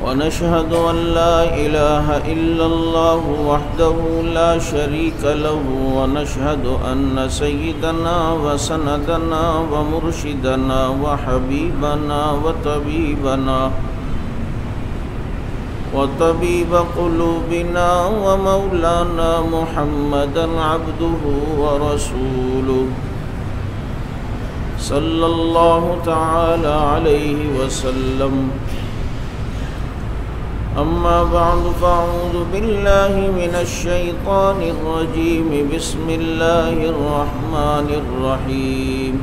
ونشهد أن لا إله إلا الله وحده لا شريك له ونشهد أن سيدنا وسندنا ومرشدنا وحبيبنا وطبيب قلوبنا ومولانا محمدا عبده ورسوله صلى الله تعالى عليه وسلم. أما بعد فأعوذ بالله من الشيطان الرجيم. بسم الله الرحمن الرحيم.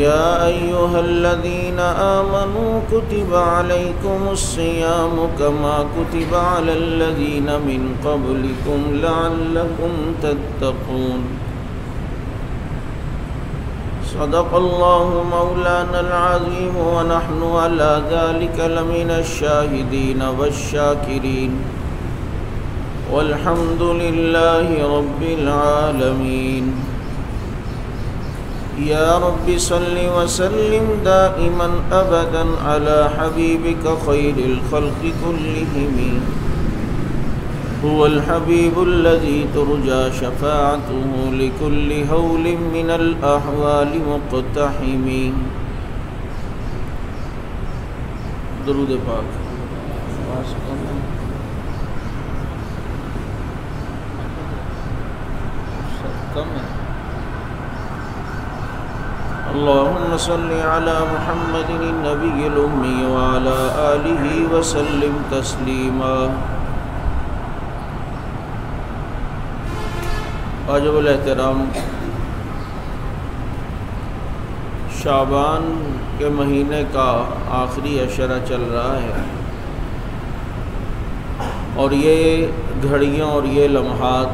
يا أيها الذين آمنوا كتب عليكم الصيام كما كتب على الذين من قبلكم لعلكم تتقون. صدق الله مولانا العظيم ونحن على ذلك لمن الشاهدين والشاكرين والحمد لله رب العالمين. يا رب صل وسلم دائما أبدا على حبيبك خير الخلق كلهم. هو الحبيب الذي ترجى شفاعته لكل هول من الأحوال مقتحم. درود پاک. اللهم صل على محمد النبي الأمي وعلى آله وسلم تسليما. واجب الاحترام، شعبان کے مہینے کا آخری عشرہ چل رہا ہے اور یہ گھڑیاں اور یہ لمحات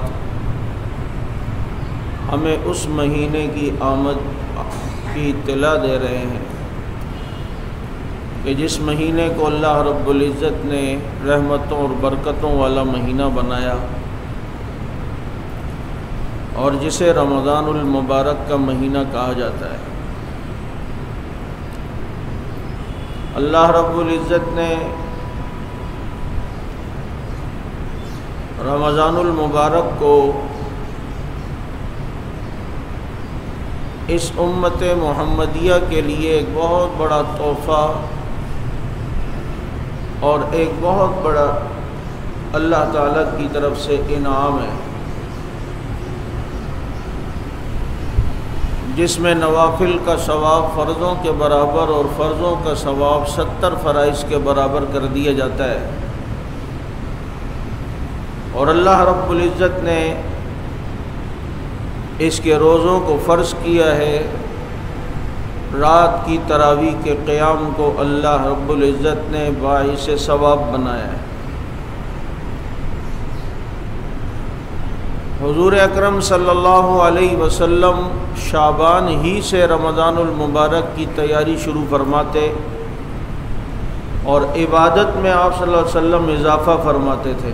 ہمیں اس مہینے کی آمد کی اطلاع دے رہے ہیں کہ جس مہینے کو اللہ رب العزت نے رحمتوں اور برکتوں والا مہینہ بنایا اور جسے رمضان المبارک کا مہینہ کہا جاتا ہے، اللہ رب العزت نے رمضان المبارک کو اس امت محمدیہ کے لیے ایک بہت بڑا تحفہ اور ایک بہت بڑا اللہ تعالیٰ کی طرف سے انعام ہے، جس میں نوافل کا ثواب فرضوں کے برابر اور فرضوں کا ثواب 70 فرائض کے برابر کر دیا جاتا ہے. اور اللہ رب العزت نے اس کے روزوں کو فرض کیا ہے، رات کی تراویح کے قیام کو اللہ رب العزت نے باعث ثواب بنایا ہے. حضور اکرم صلی اللہ علیہ وسلم شعبان ہی سے رمضان المبارک کی تیاری شروع فرماتے اور عبادت میں آپ صلی اللہ علیہ وسلم اضافہ فرماتے تھے.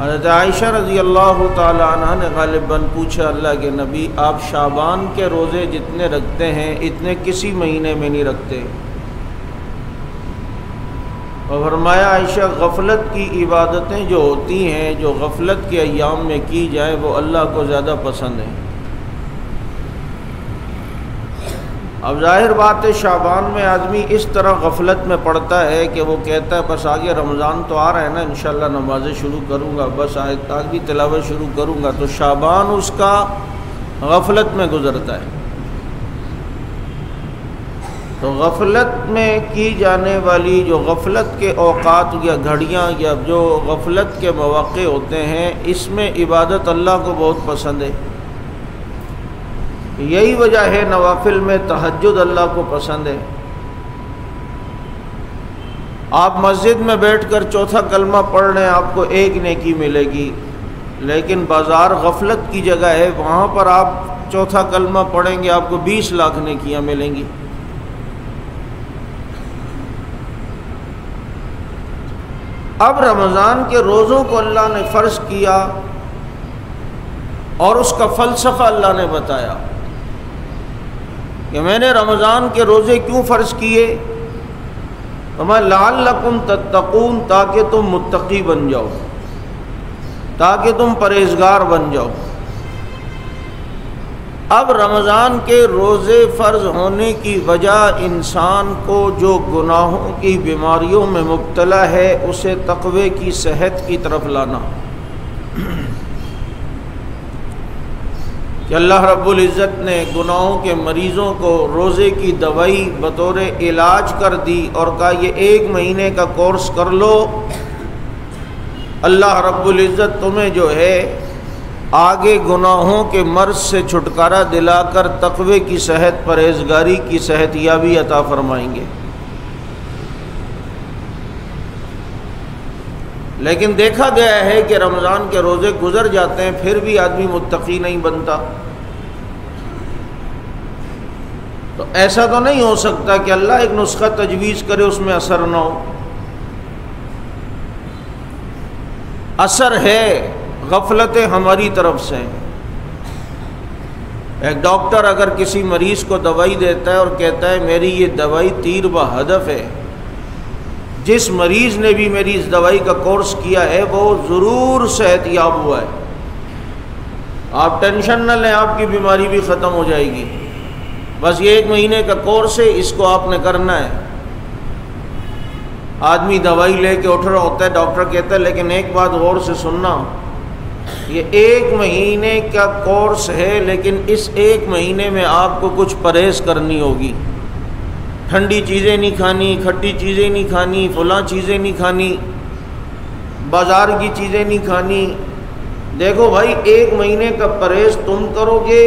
حضرت عائشہ رضی اللہ تعالی عنہ نے غالباً پوچھا، اللہ کے نبی آپ شعبان کے روزے جتنے رکھتے ہیں اتنے کسی مہینے میں نہیں رکھتے؟ اور فرمایا عائشہ غفلت کی عبادتیں جو ہوتی ہیں، جو غفلت کے ایام میں کی جائیں، وہ اللہ کو زیادہ پسند ہیں. اب ظاہر بات ہے شعبان میں آدمی اس طرح غفلت میں پڑتا ہے کہ وہ کہتا ہے بس آگے رمضان تو آ رہا ہے نا، انشاءاللہ نمازیں شروع کروں گا، بس آگے تلاوت شروع کروں گا، تو شعبان اس کا غفلت میں گزرتا ہے. تو غفلت میں کی جانے والی جو غفلت کے اوقات یا گھڑیاں یا جو غفلت کے مواقع ہوتے ہیں، اس میں عبادت اللہ کو بہت پسند ہے. یہی وجہ ہے نوافل میں تہجد اللہ کو پسند ہے. آپ مسجد میں بیٹھ کر چوتھا کلمہ پڑھ لیں آپ کو 1 نیکی ملے گی، لیکن بازار غفلت کی جگہ ہے، وہاں پر آپ چوتھا کلمہ پڑھیں گے آپ کو 20 لاکھ نیکیاں ملیں گی. اب رمضان کے روزوں کو اللہ نے فرض کیا اور اس کا فلسفہ اللہ نے بتایا. کہ میں نے رمضان کے روزے کیوں فرض کیے؟ فرمایا لعلکم تتقون، تاکہ تم متقی بن جاؤ، تاکہ تم پرہیزگار بن جاؤ۔ اب رمضان کے روزے فرض ہونے کی وجہ انسان کو جو گناہوں کی بیماریوں میں مبتلا ہے اسے تقوی کی صحت کی طرف لانا، کہ اللہ رب العزت نے گناہوں کے مریضوں کو روزے کی دوائی بطور علاج کر دی اور کہا یہ 1 مہینے کا کورس کر لو، اللہ رب العزت تمہیں جو ہے آگے گناہوں کے مرض سے چھٹکارا دلا کر تقوی کی صحت، پرہیزگاری کی صحت یابی عطا فرمائیں گے۔ لیکن دیکھا گیا ہے کہ رمضان کے روزے گزر جاتے ہیں پھر بھی آدمی متقی نہیں بنتا۔ تو ایسا تو نہیں ہو سکتا کہ اللہ ایک نسخہ تجویز کرے اس میں اثر نہ ہو۔ اثر ہے، غفلتیں ہماری طرف سے۔ ایک ڈاکٹر اگر کسی مریض کو دوائی دیتا ہے اور کہتا ہے میری یہ دوائی تیر بہدف ہے، جس مریض نے بھی میری اس دوائی کا کورس کیا ہے وہ ضرور صحت یاب ہوا ہے، آپ ٹینشن نہ لیں، آپ کی بیماری بھی ختم ہو جائے گی، بس یہ 1 مہینے کا کورس ہے، اس کو آپ نے کرنا ہے۔ آدمی دوائی لے کے اٹھ رہا ہوتا ہے، ڈاکٹر کہتا ہے لیکن ایک بات غور سے سننا، یہ 1 مہینے کا کورس ہے لیکن اس 1 مہینے میں آپ کو کچھ پرہیز کرنی ہوگی، ٹھنڈی چیزیں نہیں کھانی، کھٹی چیزیں نہیں کھانی، فلاں چیزیں نہیں کھانی، بازار کی چیزیں نہیں کھانی۔ دیکھو بھائی 1 مہینے کا پرہیز تم کرو گے،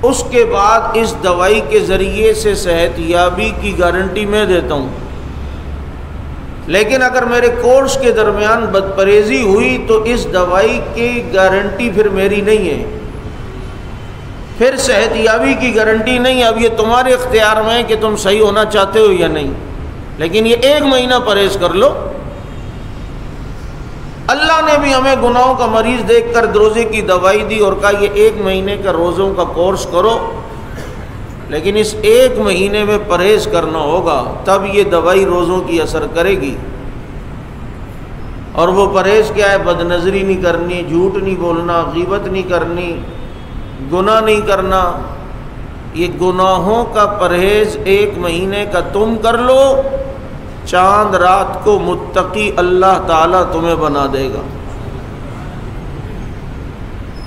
اس کے بعد اس دوائی کے ذریعے سے صحت یابی کی گارنٹی میں دیتا ہوں، لیکن اگر میرے کورس کے درمیان بدپریزی ہوئی تو اس دوائی کی گارنٹی پھر میری نہیں ہے، پھر صحت یابی کی گارنٹی نہیں۔ اب یہ تمہارے اختیار میں ہے کہ تم صحیح ہونا چاہتے ہو یا نہیں، لیکن یہ 1 مہینہ پرہیز کر لو۔ اللہ نے بھی ہمیں گناہوں کا مریض دیکھ کر روزے کی دوائی دی اور کہا یہ 1 مہینے کا روزوں کا کورس کرو، لیکن اس 1 مہینے میں پرہیز کرنا ہوگا، تب یہ دوائی روزوں کی اثر کرے گی۔ اور وہ پرہیز کیا ہے؟ بد نظری نہیں کرنی، جھوٹ نہیں بولنا، غیبت نہیں کرنی، گناہ نہیں کرنا۔ یہ گناہوں کا پرہیز 1 مہینے کا تم کر لو، چاند رات کو متقی اللہ تعالیٰ تمہیں بنا دے گا۔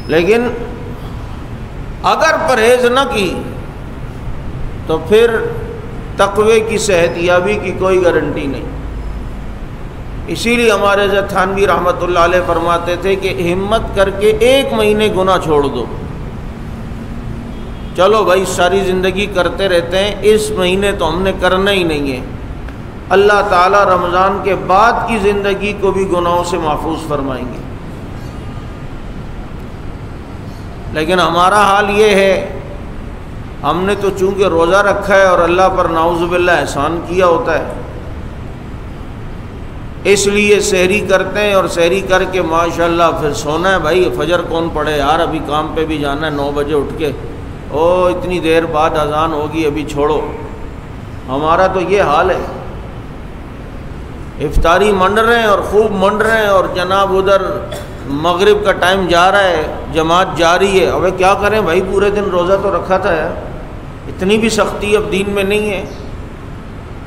لیکن اگر پرہیز نہ کی تو پھر تقوی کی صحت یابی کی کوئی گارنٹی نہیں۔ اسی لیے ہمارے حضرت تھانوی رحمۃ اللہ علیہ فرماتے تھے کہ ہمت کر کے 1 مہینے گناہ چھوڑ دو، چلو بھائی ساری زندگی کرتے رہتے ہیں، اس مہینے تو ہم نے کرنا ہی نہیں ہے، اللہ تعالیٰ رمضان کے بعد کی زندگی کو بھی گناہوں سے محفوظ فرمائیں گے۔ لیکن ہمارا حال یہ ہے، ہم نے تو چونکہ روزہ رکھا ہے اور اللہ پر نعوذ باللہ احسان کیا ہوتا ہے، اس لیے سحری کرتے ہیں اور سحری کر کے ماشاءاللہ پھر سونا ہے۔ بھائی فجر کون پڑھے یار، ابھی کام پہ بھی جانا ہے، 9 بجے اٹھ کے، اتنی دیر بعد اذان ہوگی، ابھی چھوڑو۔ ہمارا تو یہ حال ہے، افطاری منڈ رہے ہیں اور خوب منڈ رہے ہیں، اور جناب ادھر مغرب کا ٹائم جا رہا ہے، جماعت جاری ہے۔ ابے کیا کریں بھائی، پورے دن روزہ تو رکھا تھا یار، اتنی بھی سختی اب دین میں نہیں ہے،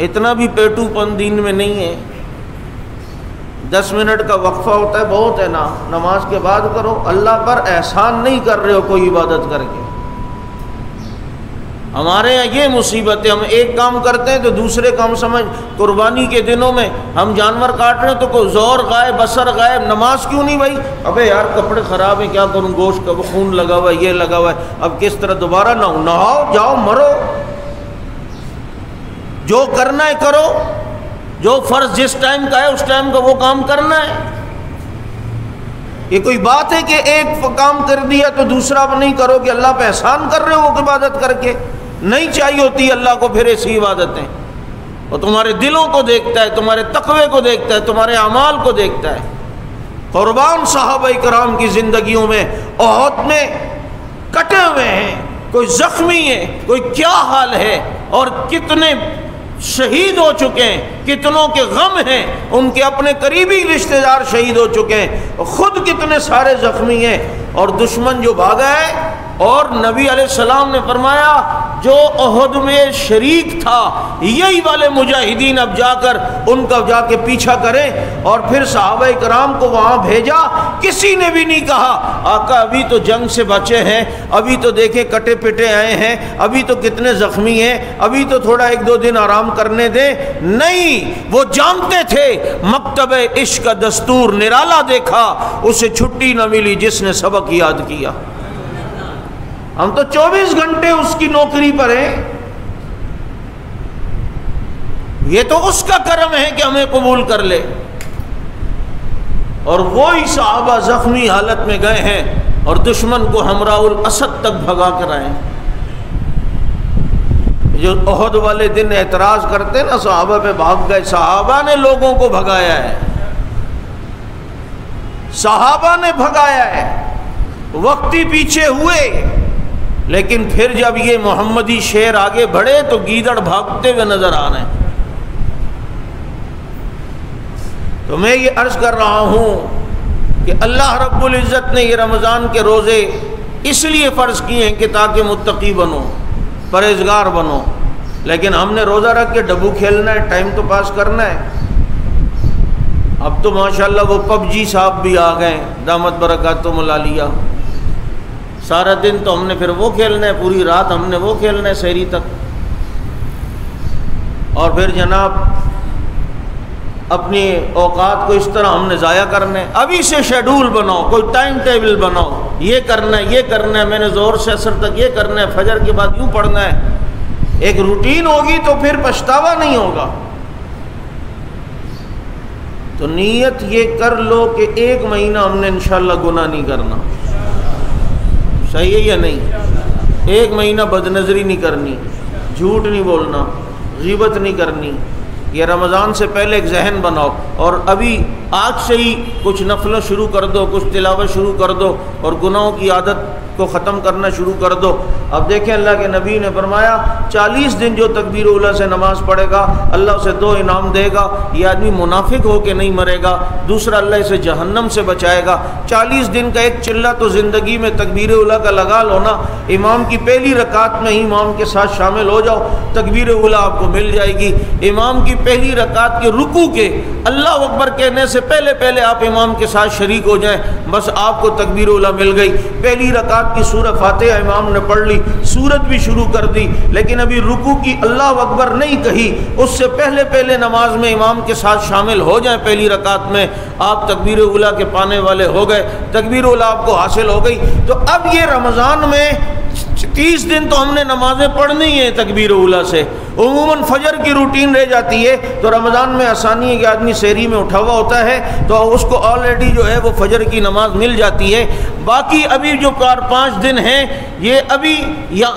اتنا بھی پیٹو پن دین میں نہیں ہے۔ 10 منٹ کا وقفہ ہوتا ہے، بہت ہے نا، نماز کے بعد کرو۔ اللہ پر احسان نہیں کر رہے ہو کوئی عبادت کر کے۔ ہمارے یہاں یہ مصیبت ہے، ہم ایک کام کرتے ہیں تو دوسرے کام سمجھ۔ قربانی کے دنوں میں ہم جانور کاٹ رہے ہیں تو کوئی زور غائب، بصر غائب، نماز کیوں نہیں بھائی؟ ابے یار کپڑے خراب ہیں، کیا کروں، گوشت کا خون لگا ہوا ہے، یہ لگا ہوا ہے، اب کس طرح دوبارہ نہ ہو، نہاؤ جاؤ مرو، جو کرنا ہے کرو، جو فرض جس ٹائم کا ہے اس ٹائم کا وہ کام کرنا ہے۔ یہ کوئی بات ہے کہ ایک کام کر دیا تو دوسرا نہیں کرو کہ اللہ پہ احسان کر رہے ہو عبادت کر کے؟ نہیں چاہیے ہوتی اللہ کو پھر ایسی عبادتیں، وہ تمہارے دلوں کو دیکھتا ہے، تمہارے تقوی کو دیکھتا ہے، تمہارے اعمال کو دیکھتا ہے۔ قربان صحابہ کرام کی زندگیوں میں احد میں کٹے ہوئے ہیں، کوئی زخمی ہے، کوئی کیا حال ہے، اور کتنے شہید ہو چکے ہیں، کتنوں کے غم ہیں، ان کے اپنے قریبی رشتہ دار شہید ہو چکے ہیں، خود کتنے سارے زخمی ہیں، اور دشمن جو بھاگا ہے۔ اور نبی علیہ السلام نے فرمایا جو احد میں شریک تھا یہی والے مجاہدین اب جا کر ان کا جا کے پیچھا کریں، اور پھر صحابہ کرام کو وہاں بھیجا۔ کسی نے بھی نہیں کہا آقا ابھی تو جنگ سے بچے ہیں، ابھی تو دیکھیں کٹے پٹے آئے ہیں، ابھی تو کتنے زخمی ہیں، ابھی تو تھوڑا ایک دو دن آرام کرنے دیں۔ نہیں، وہ جانتے تھے مکتب عشق کا دستور نرالا دیکھا، اسے چھٹی نہ ملی جس نے سبق یاد کیا۔ ہم تو 24 گھنٹے اس کی نوکری پر ہیں، یہ تو اس کا کرم ہے کہ ہمیں قبول کر لے۔ اور وہی صحابہ زخمی حالت میں گئے ہیں اور دشمن کو ہمراہ الاسد تک بھگا کر آئے۔ جو احد والے دن اعتراض کرتے نا صحابہ پہ بھاگ گئے، صحابہ نے لوگوں کو بھگایا ہے، صحابہ نے بھگایا ہے، وقتی پیچھے ہوئے، لیکن پھر جب یہ محمدی شیر آگے بڑھے تو گیدڑ بھاگتے ہوئے نظر آ رہے ہیں۔ تو میں یہ عرض کر رہا ہوں کہ اللہ رب العزت نے یہ رمضان کے روزے اس لیے فرض کیے ہیں کہ تاکہ متقی بنو، پرہیزگار بنو، لیکن ہم نے روزہ رکھ کے ڈبو کھیلنا ہے، ٹائم تو پاس کرنا ہے۔ اب تو ماشاءاللہ وہ پب جی صاحب بھی آ گئے، دامت برکاتہم العالیہ، سارا دن تو ہم نے پھر وہ کھیلنا ہے، پوری رات ہم نے وہ کھیلنا ہے سحری تک، اور پھر جناب اپنی اوقات کو اس طرح ہم نے ضائع کرنا ہے۔ ابھی سے شیڈول بناؤ، کوئی ٹائم ٹیبل بناؤ، یہ کرنا ہے، یہ کرنا ہے، میں نے ظہر سے عصر تک یہ کرنا ہے، فجر کے بعد یوں پڑھنا ہے۔ ایک روٹین ہوگی تو پھر پچھتاوا نہیں ہوگا۔ تو نیت یہ کر لو کہ 1 مہینہ ہم نے انشاءاللہ گناہ نہیں کرنا، صحیح ہے یا نہیں؟ 1 مہینہ بدنظری نہیں کرنی، جھوٹ نہیں بولنا، غیبت نہیں کرنی۔ یہ رمضان سے پہلے ایک ذہن بناؤ، اور ابھی آج سے ہی کچھ نفلیں شروع کر دو، کچھ تلاوت شروع کر دو، اور گناہوں کی عادت کو ختم کرنا شروع کر دو۔ اب دیکھیں اللہ کے نبی نے فرمایا 40 دن جو تکبیر اولیٰ سے نماز پڑھے گا اللہ اسے 2 انعام دے گا، یہ آدمی منافق ہو کے نہیں مرے گا، دوسرا اللہ اسے جہنم سے بچائے گا۔ 40 دن کا ایک چلہ تو زندگی میں تکبیر اولیٰ کا لگا لو نا، امام کی پہلی رکعت میں ہی امام کے ساتھ شامل ہو جاؤ، تکبیر اولیٰ آپ کو مل جائے گی۔ امام کی پہلی رکعت کے رکوع کے اللہ اکبر کہنے سے پہلے آپ امام کے ساتھ شریک ہو جائیں، بس آپ کو تکبیر اولیٰ مل گئی۔ پہلی رکعت کی سورہ فاتحہ امام نے پڑھ لی، سورت بھی شروع کر دی، لیکن ابھی رکوع کی اللہ اکبر نہیں کہی، اس سے پہلے نماز میں امام کے ساتھ شامل ہو جائیں، پہلی رکعت میں آپ تکبیر اولیٰ کے پانے والے ہو گئے، تکبیر اولیٰ آپ کو حاصل ہو گئی۔ تو اب یہ رمضان میں 30 دن تو ہم نے نمازیں پڑھنی ہیں تکبیر اولیٰ سے، عموماً فجر کی روٹین رہ جاتی ہے، تو رمضان میں آسانی ہے کہ آدمی سحری میں اٹھا ہوا ہوتا ہے تو اس کو آلریڈی جو ہے وہ فجر کی نماز مل جاتی ہے۔ باقی ابھی جو 4-5 دن ہیں یہ ابھی یا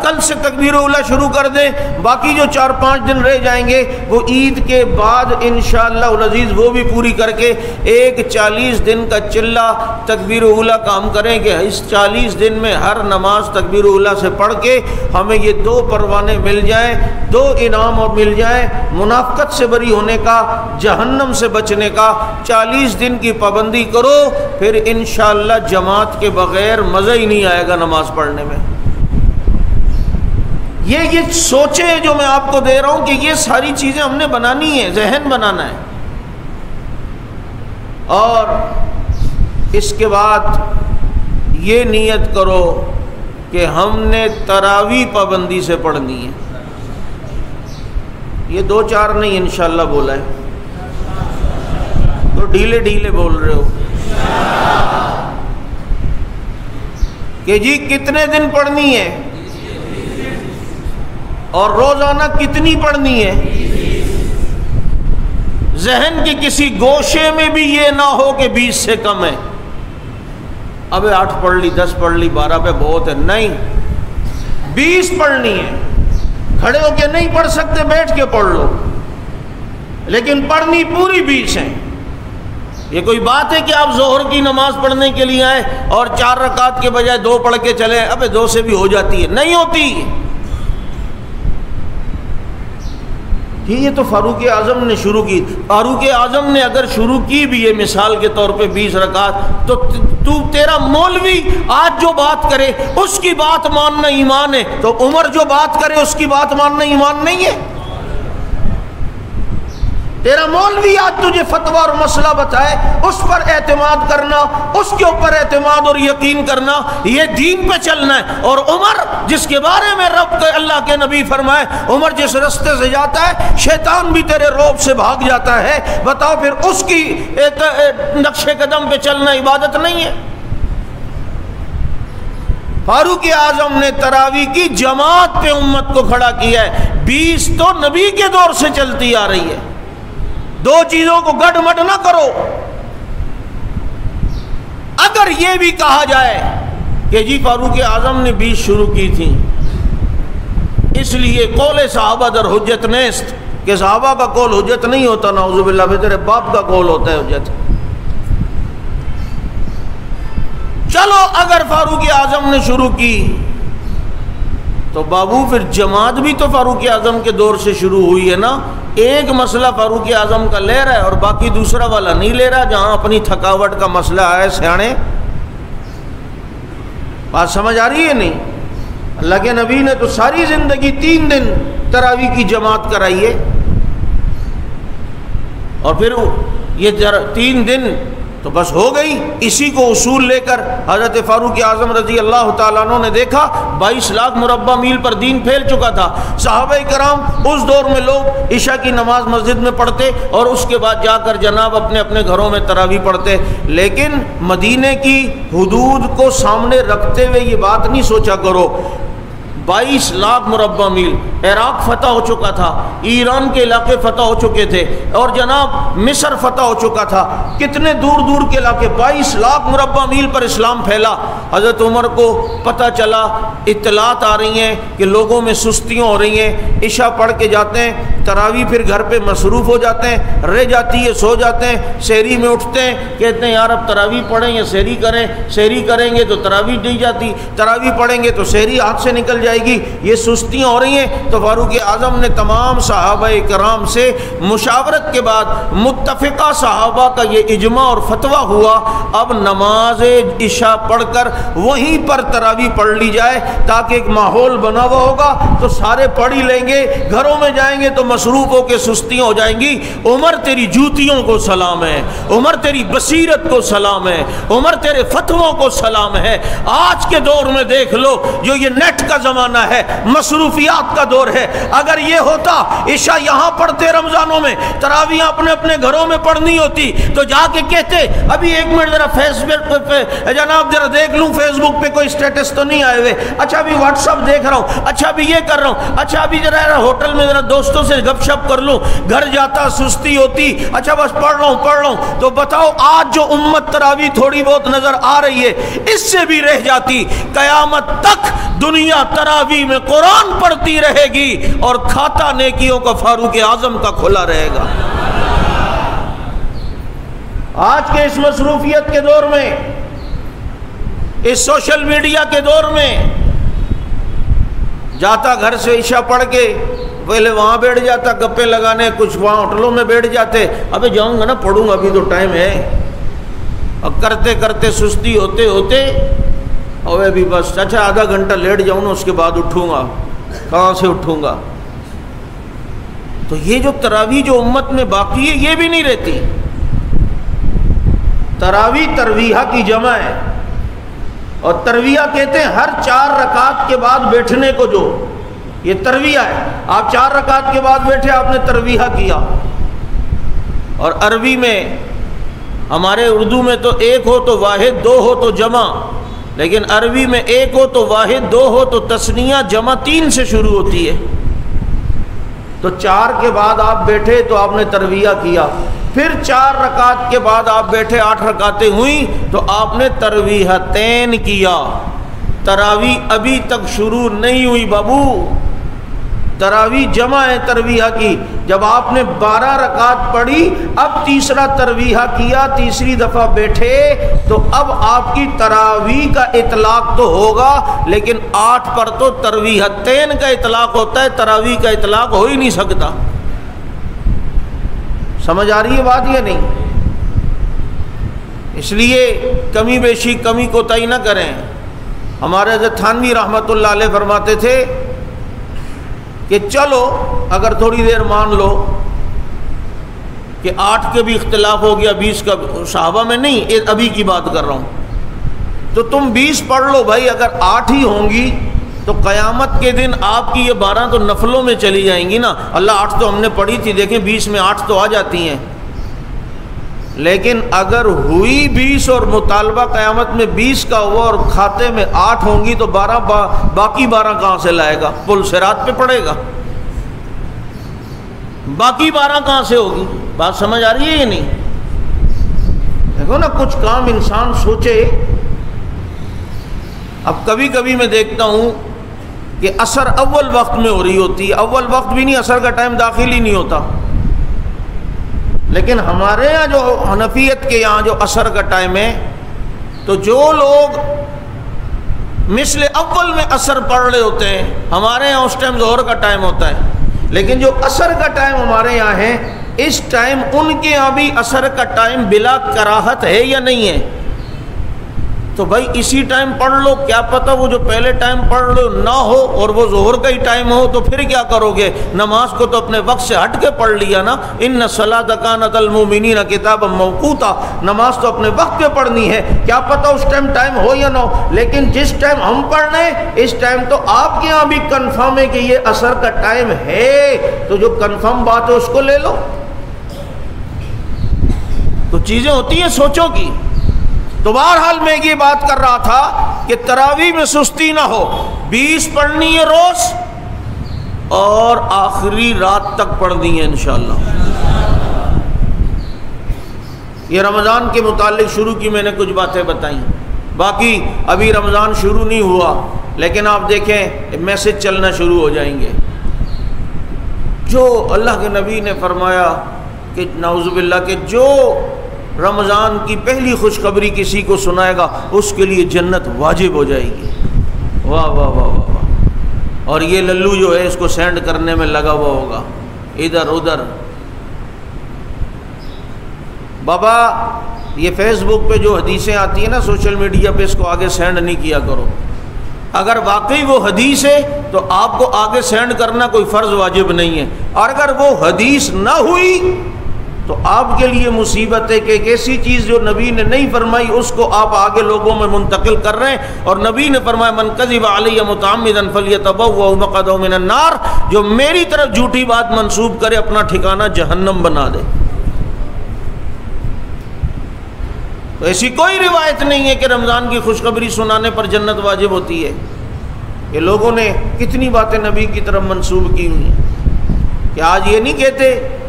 کل سے تکبیر اولیٰ شروع کر دیں، باقی جو 4-5 دن رہ جائیں گے وہ عید کے بعد انشاءاللہ العزیز وہ بھی پوری کر کے ایک 40 دن کا چلہ تکبیر اولیٰ کا ہم کریں کہ اس 40 دن میں ہر نماز تکبیر اولیٰ سے پڑھ کے ہمیں یہ 2 پروانے مل جائیں، 2 انعام اور مل جائیں، منافقت سے بری ہونے کا، جہنم سے بچنے کا۔ 40 دن کی پابندی کرو، پھر انشاءاللہ جماعت کے بغیر مزہ ہی نہیں آئے گا نماز پڑھنے میں۔ یہ سوچیں جو میں آپ کو دے رہا ہوں کہ یہ ساری چیزیں ہم نے بنانی ہیں، ذہن بنانا ہے۔ اور اس کے بعد یہ نیت کرو کہ ہم نے تراویح پابندی سے پڑھنی ہے، یہ 2-4 نہیں انشاءاللہ بولا ہے، تو ڈھیلے بول رہے ہو کہ جی کتنے دن پڑھنی ہے اور روزانہ کتنی پڑھنی ہے۔ ذہن کے کسی گوشے میں بھی یہ نہ ہو کہ 20 سے کم ہے، اب 8 پڑھ لی، 10 پڑھ لی، 12 پہ بہت ہے، نہیں 20 پڑھنی ہے۔ کھڑے ہو کے نہیں پڑھ سکتے بیٹھ کے پڑھ لو، لیکن پڑھنی پوری 20 ہیں۔ یہ کوئی بات ہے کہ آپ ظہر کی نماز پڑھنے کے لیے آئے اور 4 رکعت کے بجائے 2 پڑھ کے چلے؟ ابے 2 سے بھی ہو جاتی ہے، نہیں ہوتی۔ یہ تو فاروق اعظم نے شروع کی۔ فاروق اعظم نے اگر شروع کی بھی ہے مثال کے طور پہ 20 رکعت، تو تیرا مولوی آج جو بات کرے اس کی بات ماننا ایمان ہے، تو عمر جو بات کرے اس کی بات ماننا ایمان نہیں ہے؟ تیرا مولوی آج تجھے فتویٰ اور مسئلہ بتائے اس پر اعتماد کرنا، اس کے اوپر اعتماد اور یقین کرنا، یہ دین پہ چلنا ہے۔ اور عمر جس کے بارے میں رب کے اللہ کے نبی فرمائے عمر جس رستے سے جاتا ہے شیطان بھی تیرے روب سے بھاگ جاتا ہے، بتاؤ پھر اس کی نقش قدم پہ چلنا عبادت نہیں ہے؟ فاروق اعظم نے تراویح کی جماعت پہ امت کو کھڑا کیا ہے۔ 20 تو نبی کے دور سے چلتی آ رہی ہے۔ 2 چیزوں کو گڑ مڈ نہ کرو۔ اگر یہ بھی کہا جائے کہ جی فاروق اعظم نے 20 شروع کی تھی اس لیے قول صحابہ در حجت نیست، کہ صحابہ کا قول حجت نہیں ہوتا، نعوذ باللہ، تیرے باپ کا قول ہوتا ہے حجت۔ چلو اگر فاروق اعظم نے شروع کی تو بابو پھر جماعت بھی تو فاروق اعظم کے دور سے شروع ہوئی ہے نا۔ ایک مسئلہ فاروق اعظم کا لے رہا ہے اور باقی دوسرا والا نہیں لے رہا، جہاں اپنی تھکاوٹ کا مسئلہ ہے۔ سیانے بات سمجھ آ رہی ہے نہیں؟ اللہ کے نبی نے تو ساری زندگی 3 دن تراویح کی جماعت کرائی ہے، اور پھر یہ 3 دن تو بس ہو گئی۔ اسی کو اصول لے کر حضرت فاروق اعظم رضی اللہ تعالیٰ عنہ نے دیکھا 22 لاکھ مربع میل پر دین پھیل چکا تھا۔ صحابہ کرام اس دور میں لوگ عشاء کی نماز مسجد میں پڑھتے اور اس کے بعد جا کر جناب اپنے اپنے گھروں میں تراویح پڑھتے، لیکن مدینے کی حدود کو سامنے رکھتے ہوئے یہ بات نہیں سوچا کرو 22 لاکھ مربع میل عراق فتح ہو چکا تھا، ایران کے علاقے فتح ہو چکے تھے، اور جناب مصر فتح ہو چکا تھا، کتنے دور دور کے علاقے، 22 لاکھ مربع میل پر اسلام پھیلا۔ حضرت عمر کو پتہ چلا، اطلاعات آ رہی ہیں کہ لوگوں میں سستیاں ہو رہی ہیں، عشاء پڑھ کے جاتے ہیں، تراویح پھر گھر پہ مصروف ہو جاتے ہیں، رہ جاتی ہے، سو جاتے ہیں، سحری میں اٹھتے ہیں، کہتے ہیں یار اب تراویح پڑھیں یا سحری کریں، سحری کریں گے تو تراویح نہیں جاتی، تراویح پڑھیں گے تو سحری ہاتھ سے نکل جائے گی، یہ سستیاں ہو رہی ہیں۔ تو فاروق اعظم نے تمام صحابہ کرام سے مشاورت کے بعد متفقہ صحابہ کا یہ اجماع اور فتویٰ ہوا، اب نماز عشاء پڑھ کر وہیں پر تراویح پڑھ لی جائے، تاکہ ایک ماحول بنا ہوا ہوگا تو سارے پڑھ ہی لیں گے، گھروں میں جائیں گے تو مصروف ہو کے سستیاں ہو جائیں گی۔ عمر تیری جوتیوں کو سلام ہے، عمر تیری بصیرت کو سلام ہے، عمر تیرے فتووں کو سلام ہے۔ آج کے دور میں دیکھ لو، جو یہ نیٹ کا زمانہ ہے، مصروفیات کا دور ہے، اگر یہ ہوتا عشاء یہاں پڑھتے رمضانوں میں، تراویح اپنے اپنے گھروں میں پڑھنی ہوتی تو جا کے کہتے ابھی 1 منٹ ذرا فیس بک پہ جناب ذرا دیکھ لوں، فیس بک پہ کوئی اسٹیٹس تو نہیں آئے ہوئے، اچھا ابھی واٹس ایپ دیکھ رہا ہوں، اچھا ابھی یہ کر رہا ہوں، اچھا ابھی ذرا ہوٹل میں ذرا دوستوں سے گپ شپ کر لوں، گھر جاتا سستی ہوتی، اچھا بس پڑھ رہا ہوں۔ تو بتاؤ آج جو امت تراویح تھوڑی بہت نظر آ رہی ہے، اس سے بھی رہ جاتی، قیامت تک دنیا تراویح میں قرآن پڑھتی رہے گی اور کھاتا نیکیوں کا فاروق اعظم کا کھلا رہے گا۔ آج کے اس مصروفیت کے دور میں، اس سوشل میڈیا کے دور میں، جاتا گھر سے عشاء پڑھ کے پہلے وہاں بیٹھ جاتا گپے لگانے، کچھ وہاں ہوٹلوں میں بیٹھ جاتے، ابھی جاؤں گا نا پڑھوں گا، ابھی تو ٹائم ہے، اور کرتے کرتے سستی ہوتے ہوتے اور ابھی بس اچھا آدھا گھنٹہ لیٹ جاؤں نا، اس کے بعد اٹھوں گا، کہاں سے اٹھوں گا؟ تو یہ جو تراویح جو امت میں باقی ہے یہ بھی نہیں رہتی۔ تراویح ترویحہ کی جمع ہے، اور ترویحہ کہتے ہیں ہر 4 رکعت کے بعد بیٹھنے کو، جو یہ ترویحہ ہے، آپ 4 رکعت کے بعد بیٹھے، آپ نے ترویحہ کیا۔ اور عربی میں، ہمارے اردو میں تو 1 ہو تو واحد، 2 ہو تو جمع، لیکن عربی میں 1 ہو تو واحد، 2 ہو تو تثنیہ، جمع 3 سے شروع ہوتی ہے۔ تو 4 کے بعد آپ بیٹھے تو آپ نے ترویحہ کیا، پھر 4 رکعت کے بعد آپ بیٹھے، 8 رکعتیں ہوئیں تو آپ نے ترویحتین کیا۔ تراویح ابھی تک شروع نہیں ہوئی بابو، تراویح جمع ہے ترویحہ کی. جب آپ نے 12 رکعت پڑھی، اب تیسرا ترویحہ کیا، تیسری دفعہ بیٹھے، تو اب آپ کی تراویح کا اطلاق تو ہوگا، لیکن 8 پر تو ترویحتین کا اطلاق ہوتا ہے، تراویح کا اطلاق ہو ہی نہیں سکتا. سمجھ آ رہی ہے بات یا نہیں؟ اس لیے کمی بیشی، کمی کوتاہی نہ کریں. ہمارے حضرت تھانوی رحمۃ اللہ علیہ فرماتے تھے کہ چلو اگر تھوڑی دیر مان لو کہ 8 کے بھی اختلاف ہو گیا، 20 کا، صحابہ میں نہیں، ابھی کی بات کر رہا ہوں، تو تم 20 پڑھ لو بھائی. اگر 8 ہی ہوں گی تو قیامت کے دن آپ کی یہ 12 تو نفلوں میں چلی جائیں گی نا. اللہ 8 تو ہم نے پڑھی تھی، دیکھیں 20 میں 8 تو آ جاتی ہیں. لیکن اگر ہوئی 20 اور مطالبہ قیامت میں 20 کا ہوا اور کھاتے میں 8 ہوں گی تو 12 باقی 12 کہاں سے لائے گا؟ پل صراط پہ پڑے گا. باقی 12 کہاں سے ہوگی؟ بات سمجھ آ رہی ہے یا نہیں؟ دیکھو نا، کچھ کام انسان سوچے. اب کبھی کبھی میں دیکھتا ہوں کہ عصر اول وقت میں ہو رہی ہوتی ہے، اول وقت بھی نہیں، عصر کا ٹائم داخل ہی نہیں ہوتا. لیکن ہمارے یہاں جو حنفیت کے یہاں جو عصر کا ٹائم ہے، تو جو لوگ مثل اول میں عصر پڑھ رہے ہوتے ہیں، ہمارے یہاں اس ٹائم ظہر کا ٹائم ہوتا ہے. لیکن جو عصر کا ٹائم ہمارے یہاں ہے، اس ٹائم ان کے یہاں بھی عصر کا ٹائم بلا کراہت ہے یا نہیں ہے؟ تو بھائی اسی ٹائم پڑھ لو، کیا پتہ وہ جو پہلے ٹائم پڑھ لو نہ ہو اور وہ ظہر کا ہی ٹائم ہو، تو پھر کیا کرو گے؟ نماز کو تو اپنے وقت سے ہٹ کے پڑھ لیا نا. ان الصلاۃ کانت المؤمنین کتابا موقوتا، نماز تو اپنے وقت پہ پڑھنی ہے. کیا پتہ اس ٹائم ہو یا نہ ہو، لیکن جس ٹائم ہم پڑھ رہے ہیں اس ٹائم تو آپ کے یہاں بھی کنفرم ہے کہ یہ عصر کا ٹائم ہے، تو جو کنفرم بات ہے اس کو لے لو. تو چیزیں ہوتی ہیں سوچوں کی. تو بہرحال میں یہ بات کر رہا تھا کہ تراویح میں سستی نہ ہو. 20 پڑھنی ہے روز اور آخری رات تک پڑھنی ہے انشاءاللہ. یہ رمضان کے متعلق شروع کی میں نے کچھ باتیں بتائیں. باقی ابھی رمضان شروع نہیں ہوا، لیکن آپ دیکھیں میسج چلنا شروع ہو جائیں گے. جو اللہ کے نبی نے فرمایا کہ نعوذ باللہ کہ جو رمضان کی پہلی خوشخبری کسی کو سنائے گا اس کے لیے جنت واجب ہو جائے گی. واہ واہ واہ واہ واہ. اور یہ للو جو ہے اس کو سینڈ کرنے میں لگا ہوا ہوگا ادھر ادھر. بابا یہ فیس بک پہ جو حدیثیں آتی ہیں نا سوشل میڈیا پہ، اس کو آگے سینڈ نہیں کیا کرو. اگر واقعی وہ حدیث ہے تو آپ کو آگے سینڈ کرنا کوئی فرض واجب نہیں ہے، اور اگر وہ حدیث نہ ہوئی تو آپ کے لیے مصیبت ہے کہ ایک ایسی چیز جو نبی نے نہیں فرمائی اس کو آپ آگے لوگوں میں منتقل کر رہے ہیں. اور نبی نے فرمایا من کذب علی متعمدا فلیتبوأ مقعدہ من النار، جو میری طرف جھوٹی بات منسوب کرے اپنا ٹھکانہ جہنم بنا دے. تو ایسی کوئی روایت نہیں ہے کہ رمضان کی خوشخبری سنانے پر جنت واجب ہوتی ہے. یہ لوگوں نے کتنی باتیں نبی کی طرف منسوب کی ہوئی ہیں کہ آج یہ نہیں کہتے.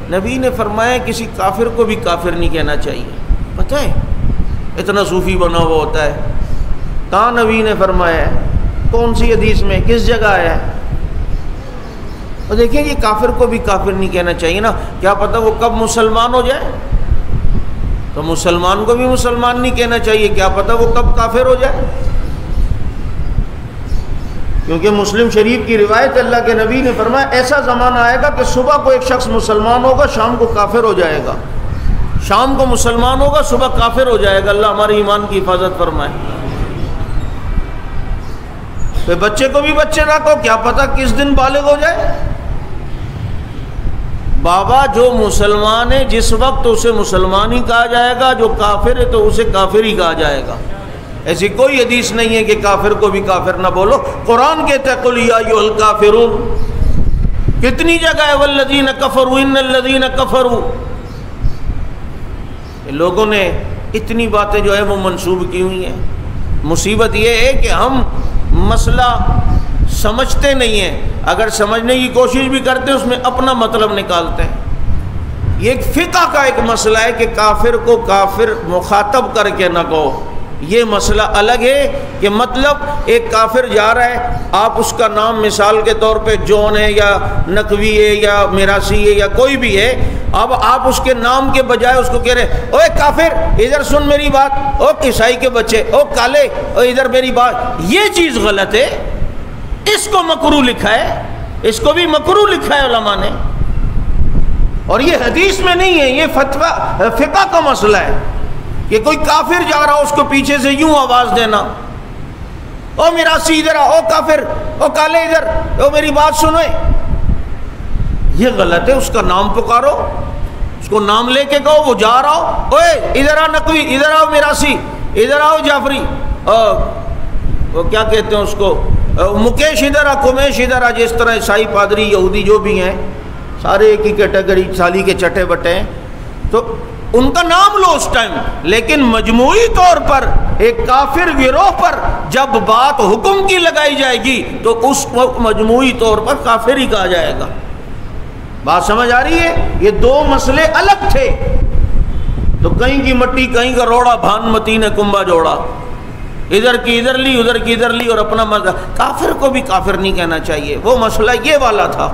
نبی نے فرمایا کسی کافر کو بھی کافر نہیں کہنا چاہیے. پتہ ہے اتنا صوفی بنا ہوا ہوتا ہے. کہاں نبی نے فرمایا ہے؟ کون سی حدیث میں؟ کس جگہ آیا ہے؟ اور دیکھیں یہ کافر کو بھی کافر نہیں کہنا چاہیے نا. کیا پتہ وہ کب مسلمان ہو جائے؟ تو مسلمان کو بھی مسلمان نہیں کہنا چاہیے، کیا پتہ وہ کب کافر ہو جائے. کیونکہ مسلم شریف کی روایت اللہ کے نبی نے فرمایا ایسا زمانہ آئے گا کہ صبح کو ایک شخص مسلمان ہوگا، شام کو کافر ہو جائے گا. شام کو مسلمان ہوگا، صبح کافر ہو جائے گا. اللہ ہمارے ایمان کی حفاظت فرمائے. تو بچے کو بھی بچے رکھو، کیا پتہ کس دن بالغ ہو جائے. بابا جو مسلمان ہے جس وقت اسے مسلمان ہی کہا جائے گا، جو کافر ہے تو اسے کافر ہی کہا جائے گا. ایسی کوئی حدیث نہیں ہے کہ کافر کو بھی کافر نہ بولو. قرآن کہتا ہے قل یا ایھا الکافرون. کتنی جگہ ہے والذین کفروا ان الذین کفروا. لوگوں نے اتنی باتیں جو ہے وہ منسوب کی ہوئی ہیں. مصیبت یہ ہے کہ ہم مسئلہ سمجھتے نہیں ہیں. اگر سمجھنے کی کوشش بھی کرتے ہیں اس میں اپنا مطلب نکالتے ہیں. یہ ایک فقہ کا ایک مسئلہ ہے کہ کافر کو کافر مخاطب کر کے نہ کہو. یہ مسئلہ الگ ہے کہ مطلب ایک کافر جا رہا ہے، آپ اس کا نام مثال کے طور پہ جون ہے یا نقوی ہے یا میراثی ہے یا کوئی بھی ہے، اب آپ اس کے نام کے بجائے اس کو کہہ رہے ہیں اوے کافر ادھر سن میری بات، او عیسائی کے بچے، او کالے، او ادھر میری بات، یہ چیز غلط ہے، اس کو مکروہ لکھا ہے، اس کو بھی مکروہ لکھا ہے علماء نے، اور یہ حدیث میں نہیں ہے، یہ فتویٰ فقہ کا مسئلہ ہے کہ کوئی کافر جا رہا اس کو پیچھے سے یوں آواز دینا، او میراثی ادھر آ، او کافر، او کالے ادھر، او میری بات سنو، یہ غلط ہے، اس کا نام پکارو، اس کو نام لے کے کہو، وہ جا رہا ہو، اوے ادھر آ نقوی، ادھر آؤ میراثی، ادھر آؤ جعفری، وہ کیا کہتے ہیں اس کو، مکیش ادھر آ، کمیش ادھر آ، جس طرح عیسائی پادری یہودی جو بھی ہیں سارے ایک ہی کیٹیگری سالی کے چٹے بٹے ہیں، تو ان کا نام لو اس ٹائم، لیکن مجموعی طور پر ایک کافر گروہ پر جب بات حکم کی لگائی جائے گی تو اس وقت مجموعی طور پر کافر ہی کہا جائے گا۔ بات سمجھ آ رہی ہے؟ یہ دو مسئلے الگ تھے، تو کہیں کی مٹی کہیں کا روڑا، بھانمتی نے کنبا جوڑا، ادھر کی ادھر لی ادھر کی ادھر لی اور اپنا مزہ، کافر کو بھی کافر نہیں کہنا چاہیے، وہ مسئلہ یہ والا تھا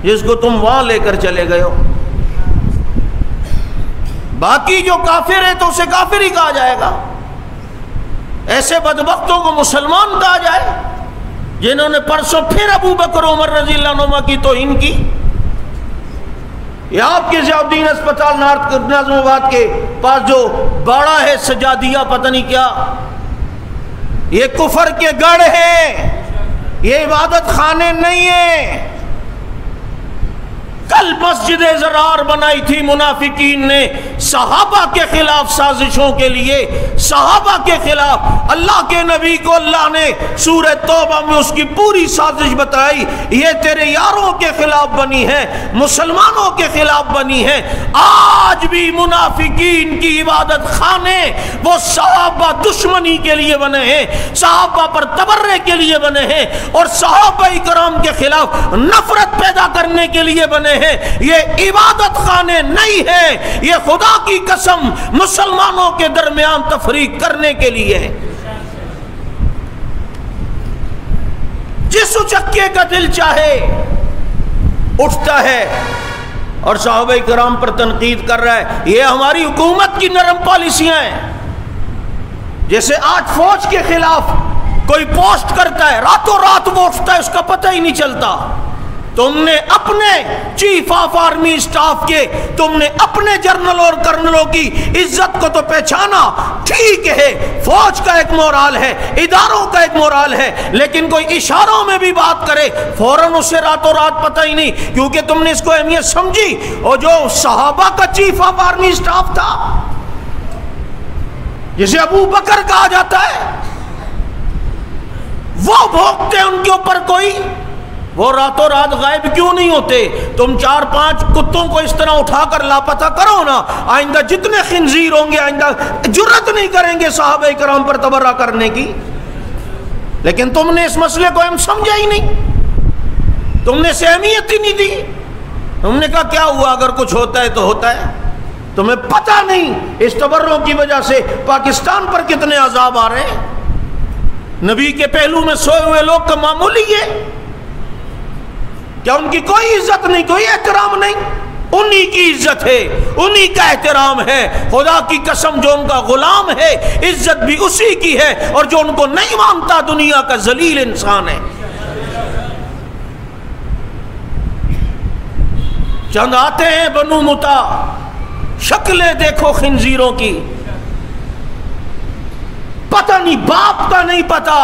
جس کو تم وہاں لے کر چلے گئے ہو، باقی جو کافر ہے تو اسے کافر ہی کہا جائے گا۔ ایسے بدبختوں کو مسلمان کہا جائے جنہوں نے پرسوں پھر ابو بکر عمر رضی اللہ عنہ کی توہین کی، یہ آپ کے ضیاء الدین اسپتال نظم آباد کے پاس جو باڑا ہے سجادیہ پتہ نہیں کیا، یہ کفر کے گڑھ ہیں، یہ عبادت خانے نہیں ہیں۔ کل مسجد زرار بنائی تھی منافقین نے صحابہ کے خلاف سازشوں کے لیے، صحابہ کے خلاف، اللہ کے نبی کو اللہ نے سورہ توبہ میں اس کی پوری سازش بتائی، یہ تیرے یاروں کے خلاف بنی ہے، مسلمانوں کے خلاف بنی ہے۔ آج بھی منافقین کی عبادت خانے وہ صحابہ دشمنی کے لیے بنے ہیں، صحابہ پر تبرے کے لیے بنے ہیں، اور صحابہ کرام کے خلاف نفرت پیدا کرنے کے لیے بنے ہیں۔ یہ عبادت خانے نہیں ہے، یہ خدا کی قسم مسلمانوں کے درمیان تفریق کرنے کے لیے ہے۔ جس اچکے کا دل چاہے اٹھتا ہے اور صحابہ کرام پر تنقید کر رہا ہے، یہ ہماری حکومت کی نرم پالیسیاں ہیں۔ جیسے آج فوج کے خلاف کوئی پوسٹ کرتا ہے، راتوں رات وہ اٹھتا ہے، اس کا پتہ ہی نہیں چلتا۔ تم نے اپنے چیف آف آرمی اسٹاف کے، تم نے اپنے جنرل اور کرنلوں کی عزت کو تو پہچانا، ٹھیک ہے، فوج کا ایک مورال ہے، اداروں کا ایک مورال ہے، لیکن کوئی اشاروں میں بھی بات کرے فوراً اسے راتوں رات پتہ ہی نہیں، کیونکہ تم نے اس کو اہمیت سمجھی۔ اور جو صحابہ کا چیف آف آرمی اسٹاف تھا جسے ابو بکر کہا جاتا ہے، وہ بھوکتے ان کے اوپر کوئی، وہ راتوں رات غائب کیوں نہیں ہوتے؟ تم 4-5 کتوں کو اس طرح اٹھا کر لاپتہ کرو نا، آئندہ جتنے خنزیر ہوں گے آئندہ جرت نہیں کریں گے صحابہ کرام پر تبرہ کرنے کی۔ لیکن تم نے اس مسئلے کو سمجھا ہی نہیں، تم نے اسے اہمیت ہی نہیں دی۔ تم نے کہا کیا ہوا، اگر کچھ ہوتا ہے تو ہوتا ہے، تمہیں پتہ نہیں اس تبروں کی وجہ سے پاکستان پر کتنے عذاب آ رہے ہیں۔ نبی کے پہلو میں سوئے ہوئے لوگ کا معمولی ہے، کیا ان کی کوئی عزت نہیں، کوئی احترام نہیں؟ انہی کی عزت ہے، انہی کا احترام ہے، خدا کی قسم جو ان کا غلام ہے عزت بھی اسی کی ہے، اور جو ان کو نہیں مانتا دنیا کا ذلیل انسان ہے۔ چند آتے ہیں بنو متا، شکلیں دیکھو خنزیروں کی، پتہ نہیں باپ کا نہیں پتا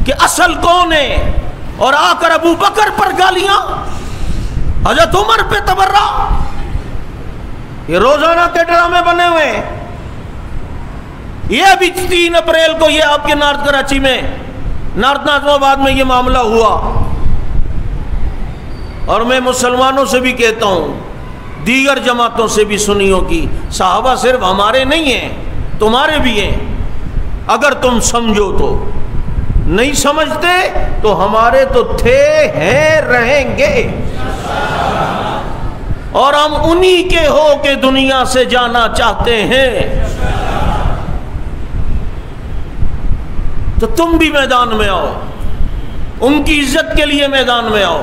کہ اصل کون ہے، اور آ کر ابو بکر پر گالیاں، حضرت عمر پہ تبرہ، یہ روزانہ کے ڈرامے بنے ہوئے ہیں۔ یہ ابھی 3 اپریل کو یہ آپ کے نارتھ کراچی میں، نارتھ ناظم آباد میں یہ معاملہ ہوا، اور میں مسلمانوں سے بھی کہتا ہوں، دیگر جماعتوں سے بھی سنیوں کی، صحابہ صرف ہمارے نہیں ہیں، تمہارے بھی ہیں، اگر تم سمجھو تو، نہیں سمجھتے تو ہمارے تو تھے، ہیں، رہیں گے، اور ہم انہی کے ہو کے دنیا سے جانا چاہتے ہیں۔ تو تم بھی میدان میں آؤ، ان کی عزت کے لیے میدان میں آؤ۔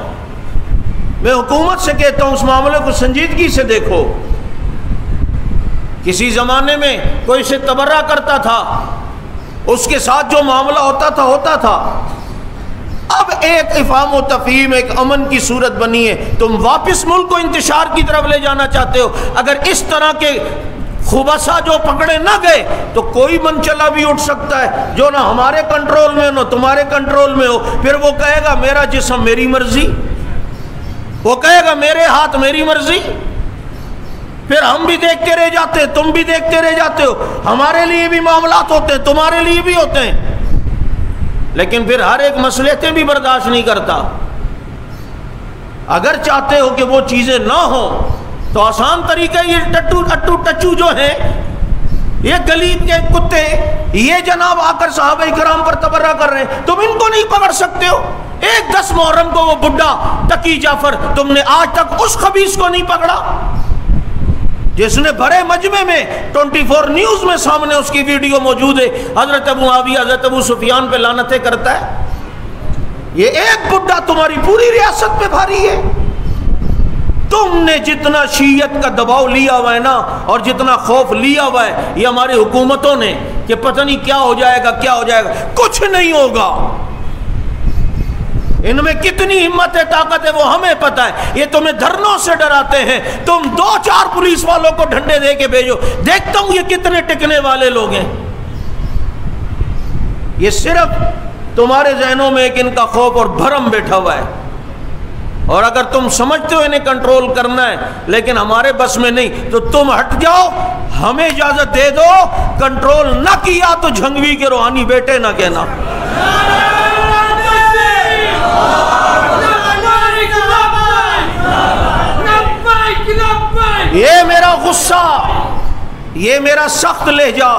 میں حکومت سے کہتا ہوں اس معاملے کو سنجیدگی سے دیکھو۔ کسی زمانے میں کوئی سے تبرہ کرتا تھا، اس کے ساتھ جو معاملہ ہوتا تھا۔ اب ایک افہام و تفہیم، ایک امن کی صورت بنی ہے، تم واپس ملک کو انتشار کی طرف لے جانا چاہتے ہو۔ اگر اس طرح کے خبثہ جو پکڑے نہ گئے تو کوئی منچلا بھی اٹھ سکتا ہے جو نہ ہمارے کنٹرول میں نہ تمہارے کنٹرول میں ہو، پھر وہ کہے گا میرا جسم میری مرضی، وہ کہے گا میرے ہاتھ میری مرضی، پھر ہم بھی دیکھتے رہ جاتے ہیں، تم بھی دیکھتے رہ جاتے ہو۔ ہمارے لیے بھی معاملات ہوتے ہیں، تمہارے لیے بھی ہوتے ہیں، لیکن پھر ہر ایک مصلحتیں بھی برداشت نہیں کرتا۔ اگر چاہتے ہو کہ وہ چیزیں نہ ہوں تو آسان طریقہ یہ اٹو ٹچو جو ہیں، یہ گلی کے کتے، یہ جناب آ کر صحابہ کرام پر تبرہ کر رہے ہیں، تم ان کو نہیں پکڑ سکتے ہو۔ ایک 10 محرم کو وہ بڈھا تقی جعفر، تم نے آج تک اس خبیث کو نہیں پکڑا جس نے بڑے مجمع میں 24 نیوز میں سامنے اس کی ویڈیو موجود ہے، حضرت ابو معاویہ حضرت ابو سفیان پہ لعنتیں کرتا ہے۔ یہ ایک بڈھا تمہاری پوری ریاست پہ بھاری ہے۔ تم نے جتنا شیعت کا دباؤ لیا ہوا ہے نا، اور جتنا خوف لیا ہوا ہے یہ ہماری حکومتوں نے کہ پتہ نہیں کیا ہو جائے گا کیا ہو جائے گا، کچھ نہیں ہوگا۔ ان میں کتنی ہمت ہے، طاقت ہے، وہ ہمیں پتہ ہے۔ یہ تمہیں دھرنوں سے ڈراتے ہیں، تم 2-4 پولیس والوں کو ڈھنڈے دے کے بھیجو، دیکھتا ہوں یہ کتنے ٹکنے والے لوگ ہیں۔ یہ صرف تمہارے ذہنوں میں ایک ان کا خوف اور بھرم بیٹھا ہوا ہے، اور اگر تم سمجھتے ہو انہیں کنٹرول کرنا ہے لیکن ہمارے بس میں نہیں تو تم ہٹ جاؤ، ہمیں اجازت دے دو۔ کنٹرول نہ کیا تو جھنگوی کے روحانی بیٹے نہ کہنا۔ یہ میرا غصہ، یہ میرا سخت لہجہ،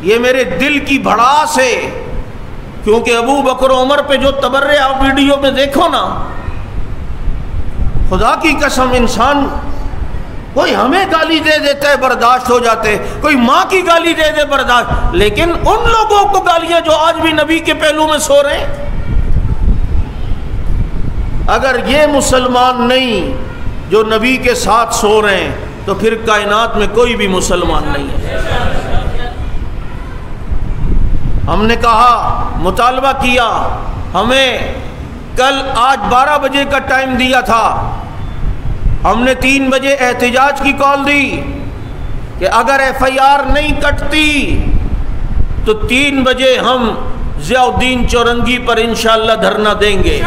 یہ میرے دل کی بھڑاس ہے، کیونکہ ابو بکر و عمر پہ جو تبرے آپ ویڈیو میں دیکھو نا، خدا کی قسم انسان کوئی ہمیں گالی دے دیتا ہے برداشت ہو جاتے، کوئی ماں کی گالی دے دے برداشت، لیکن ان لوگوں کو گالیاں جو آج بھی نبی کے پہلو میں سو رہے ہیں۔ اگر یہ مسلمان نہیں جو نبی کے ساتھ سو رہے ہیں تو پھر کائنات میں کوئی بھی مسلمان نہیں ہے۔ ہم نے کہا، مطالبہ کیا، ہمیں کل آج 12 بجے کا ٹائم دیا تھا، ہم نے 3 بجے احتجاج کی کال دی کہ اگر FIR نہیں کٹتی تو 3 بجے ہم ضیاء الدین چورنگی پر انشاءاللہ دھرنا دیں گے۔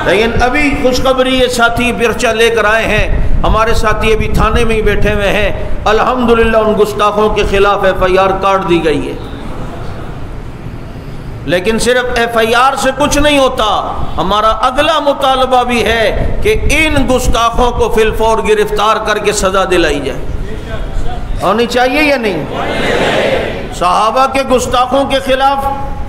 لیکن ابھی خوشخبری یہ ساتھی پرچہ لے کر آئے ہیں، ہمارے ساتھی ابھی تھانے میں ہی بیٹھے ہوئے ہیں، الحمدللہ ان گستاخوں کے خلاف FIR کاٹ دی گئی ہے۔ لیکن صرف FIR سے کچھ نہیں ہوتا، ہمارا اگلا مطالبہ بھی ہے کہ ان گستاخوں کو فی الفور گرفتار کر کے سزا دلائی جائے۔ ہونی چاہیے یا نہیں؟ صحابہ کے گستاخوں کے خلاف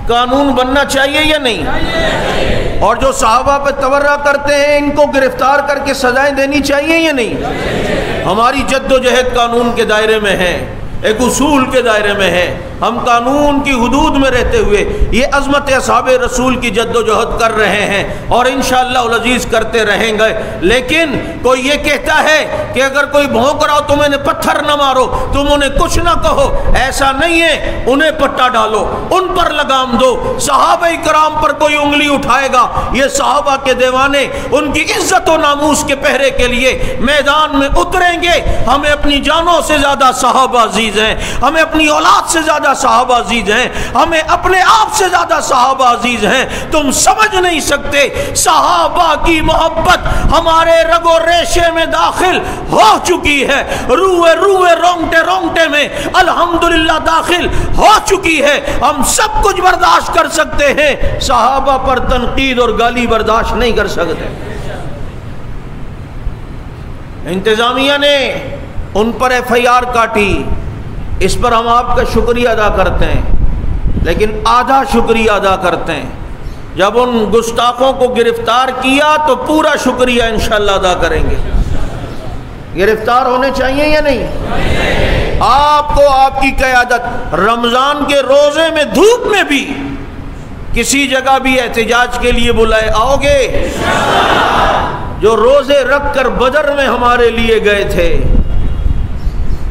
قانون بننا چاہیے یا نہیں؟ اور جو صحابہ پہ تبرہ کرتے ہیں ان کو گرفتار کر کے سزائیں دینی چاہیے یا نہیں؟ ہماری جد و جہد قانون کے دائرے میں ہے، ایک اصول کے دائرے میں ہے، ہم قانون کی حدود میں رہتے ہوئے یہ عظمت اصحاب رسول کی جد و جہد کر رہے ہیں اور انشاءاللہ العزیز کرتے رہیں گے۔ لیکن کوئی یہ کہتا ہے کہ اگر کوئی بھونک رہا ہو تم انہیں پتھر نہ مارو، تم انہیں کچھ نہ کہو، ایسا نہیں ہے، انہیں پٹا ڈالو، ان پر لگام دو۔ صحابہ کرام پر کوئی انگلی اٹھائے گا، یہ صحابہ کے دیوانے ان کی عزت و ناموس کے پہرے کے لیے میدان میں اتریں گے۔ ہمیں اپنی جانوں سے زیادہ صحابہ عزیز ہیں، ہمیں اپنی اولاد سے زیادہ صحابہ عزیز ہیں، ہمیں اپنے آپ سے زیادہ صحابہ عزیز ہیں۔ تم سمجھ نہیں سکتے، صحابہ کی محبت ہمارے رگ و ریشے میں داخل ہو چکی ہے، روئے روئے رونگٹے رونگٹے میں الحمدللہ داخل ہو چکی ہے۔ ہم سب کچھ برداشت کر سکتے ہیں، صحابہ پر تنقید اور گالی برداشت نہیں کر سکتے۔ انتظامیہ نے ان پر FIR کاٹی، اس پر ہم آپ کا شکریہ ادا کرتے ہیں، لیکن آدھا شکریہ ادا کرتے ہیں۔ جب ان گستاخوں کو گرفتار کیا تو پورا شکریہ انشاءاللہ ادا کریں گے۔ گرفتار ہونے چاہیے یا نہیں؟ آپ کو آپ کی قیادت رمضان کے روزے میں دھوپ میں بھی کسی جگہ بھی احتجاج کے لیے بلائے، آؤ گے؟ جو روزے رکھ کر بدر میں ہمارے لیے گئے تھے،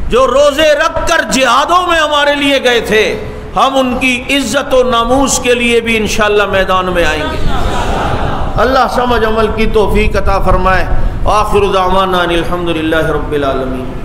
جو روزے رکھ کر جہادوں میں ہمارے لیے گئے تھے، ہم ان کی عزت و ناموس کے لیے بھی انشاءاللہ میدان میں آئیں گے۔ اللہ سمجھ عمل کی توفیق عطا فرمائے۔ آخر دعوانا الحمدللہ رب العالمین۔